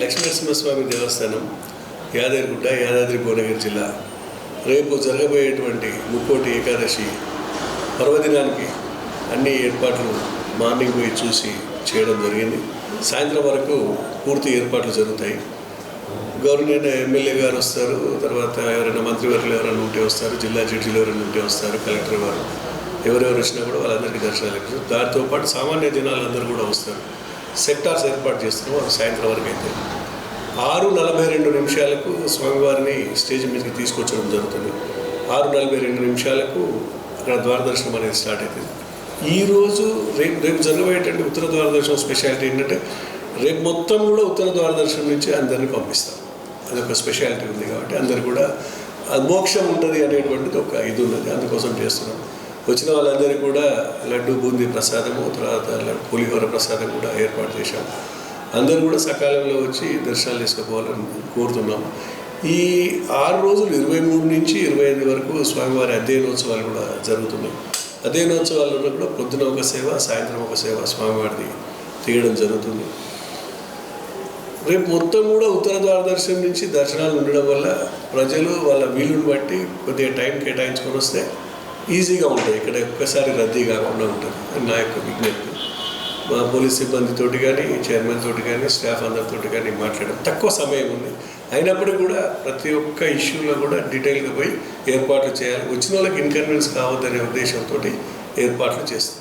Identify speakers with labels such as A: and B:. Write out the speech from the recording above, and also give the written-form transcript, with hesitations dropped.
A: లక్ష్మీనరసింహస్వామి దేవస్థానం యాదగిరిగుట్ట, యాదాద్రి భువనగిరి జిల్లా రేపు జరగబోయేటువంటి ముక్కోటి ఏకాదశి పర్వదినానికి అన్ని ఏర్పాట్లు మార్నింగ్ పోయి చూసి చేయడం జరిగింది. సాయంత్రం వరకు పూర్తి ఏర్పాట్లు జరుగుతాయి. గవర్నమెంట్ ఎమ్మెల్యే గారు వస్తారు, తర్వాత ఎవరైనా మంత్రివర్యులు ఎవరైనా ఉంటే వస్తారు, జిల్లా జడ్జిలు ఎవరైనా ఉంటే వస్తారు, కలెక్టర్ వారు ఎవరెవరు వచ్చినా కూడా వాళ్ళందరికీ దర్శనాలు ఇస్తారు. దాంతో పాటు సామాన్య జనాలందరూ కూడా వస్తారు. సెక్టార్స్ ఏర్పాటు చేస్తున్నాం. అది సాయంత్రం వరకు అయితే 6:42 స్వామివారిని స్టేజ్ మీదకి తీసుకొచ్చడం జరుగుతుంది. 6:42 అక్కడ ద్వారదర్శనం అనేది స్టార్ట్ అవుతుంది. ఈరోజు రేపు జరగబోయేటువంటి ఉత్తర ద్వారదర్శనం స్పెషాలిటీ ఏంటంటే రేపు మొత్తం కూడా ఉత్తర ద్వారదర్శనం నుంచి అందరినీ పంపిస్తాం. అదొక స్పెషాలిటీ ఉంది కాబట్టి అందరు కూడా మోక్షం ఉంటుంది అనేటువంటిది ఒక ఇది ఉన్నది. అందుకోసం చేస్తున్నాం. వచ్చిన వాళ్ళందరికీ కూడా లడ్డు బూందీ ప్రసాదము, తర్వాత పులిహోర ప్రసాదం కూడా ఏర్పాటు చేశాం. అందరూ కూడా సకాలంలో వచ్చి దర్శనాలు చేసుకోవాలని కోరుతున్నాం. ఈ 6 రోజులు 23 నుంచి 25 వరకు స్వామివారి అధ్యయనోత్సవాలు కూడా జరుగుతున్నాయి. అధ్యయనోత్సవాల్లో కూడా పొద్దున ఒక సేవ, సాయంత్రం ఒక సేవ స్వామివారిది తీయడం జరుగుతుంది. రేపు మొత్తం కూడా ఉత్తర ద్వారదర్శనం నుంచి దర్శనాలు ఉండడం వల్ల ప్రజలు వాళ్ళ వీలుని బట్టి కొద్దిగా టైం కేటాయించుకొని వస్తే ఈజీగా ఉంటాయి. ఇక్కడ ఒక్కసారి రద్దీ కాకుండా ఉంటుంది నా యొక్క విజ్ఞప్తి. మా పోలీస్ సిబ్బందితోటి కానీ, చైర్మన్ తోటి కానీ, స్టాఫ్ అందరితోటి కానీ మాట్లాడడం తక్కువ సమయం ఉంది. అయినప్పటికీ కూడా ప్రతి ఒక్క ఇష్యూలో కూడా డీటెయిల్గా పోయి ఏర్పాట్లు చేయాలి. వచ్చిన వాళ్ళకి ఇన్కన్వీనియన్స్ కావద్దనే ఉద్దేశంతో ఏర్పాట్లు చేస్తాం.